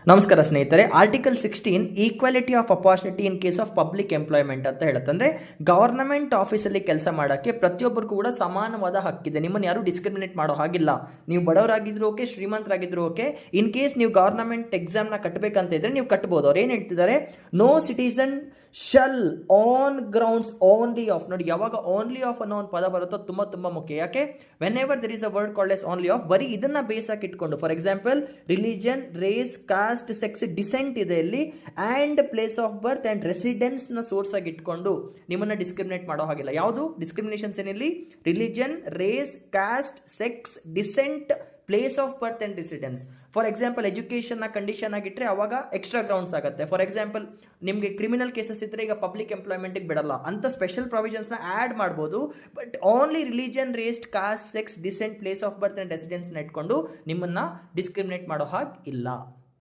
ನಮಸ್ಕಾರ ಸ್ನೇಹಿತರೆ. Article 16 equality of opportunity in case of public employment ಅಂತ ಹೇಳುತ್ತೆ. ಅಂದರೆ ಗವರ್ನಮೆಂಟ್ ಆಫೀಸಲ್ಲಿ ಕೆಲಸ ಮಾಡೋಕ್ಕೆ ಪ್ರತಿಯೊಬ್ಬರಿಗೂ ಕೂಡ ಸಮಾನವಾದ ಹಕ್ಕಿದೆ. ನಿಮ್ಮನ್ನು ಯಾರು ಡಿಸ್ಕ್ರಿಮಿನೇಟ್ ಮಾಡೋ ಹಾಗಿಲ್ಲ. ನೀವು ಬಡವರಾಗಿದ್ರು ಓಕೆ, ಶ್ರೀಮಂತರಾಗಿದ್ರು ಓಕೆ. ಇನ್ ಕೇಸ್ ನೀವು ಗವರ್ನಮೆಂಟ್ ಎಕ್ಸಾಮ್ನ ಕಟ್ಟಬೇಕಂತ ಇದ್ರೆ ನೀವು ಕಟ್ಬೋದು. ಅವ್ರು ಏನು ಹೇಳ್ತಿದ್ದಾರೆ, no citizen shall on grounds only of. ನೋಡಿ, ಯಾವಾಗ ಓನ್ಲಿ ಆಫ್ ಅನ್ನೋ ಒಂದು ಪದ ಬರುತ್ತೋ ತುಂಬ ಮುಖ್ಯ. ಯಾಕೆ, whenever there is a word called as only of, ಬರೀ ಇದನ್ನ ಬೇಸ್ ಆಗಿ ಇಟ್ಕೊಂಡು, for example religion, race, caste, sex, descent ಇದೆ ಇಲ್ಲಿ, and place of birth and residence ನ ಸೋರ್ಸ್ ಆಗಿ ಇಟ್ಕೊಂಡು ನಿಮ್ಮನ್ನ ಡಿಸ್ಕ್ರಿಮಿನೇಟ್ ಮಾಡೋ ಹಾಗಿಲ್ಲ. ಯಾವುದು ಡಿಸ್ಕ್ರಿಮಿನೇಷನ್ಸ್ ಏನಿಲ್ಲಿ, religion, race, caste, sex, descent, place of birth and residence. For example education ನ ಕಂಡೀಷನ್ ಆಗಿಟ್ರೆ ಅವಾಗ ಎಕ್ಸ್ಟ್ರಾ ಗ್ರೌಂಡ್ಸ್ ಆಗುತ್ತೆ. ಫಾರ್ ಎಕ್ಸಾಂಪಲ್ ನಿಮಗೆ ಕ್ರಿಮಿನಲ್ ಕೇಸಸ್ ಇದ್ರೆ ಈಗ ಪಬ್ಲಿಕ್ ಎಂಪ್ಲಾಯ್ಮೆಂಟ್ ಬಿಡಲ್ಲ ಅಂತ ಸ್ಪೆಷಲ್ ಪ್ರಾವಿಷನ್ಸ್ ನ ಆಡ್ ಮಾಡಬಹುದು. But only religion, race, caste, sex, descent, place of birth and residence ನ ಇಟ್ಕೊಂಡು ನಿಮ್ಮನ್ನ ಡಿಸ್ಕ್ರಿಮಿನೇಟ್ ಮಾಡೋ ಹಾಗೆ ಇಲ್ಲ.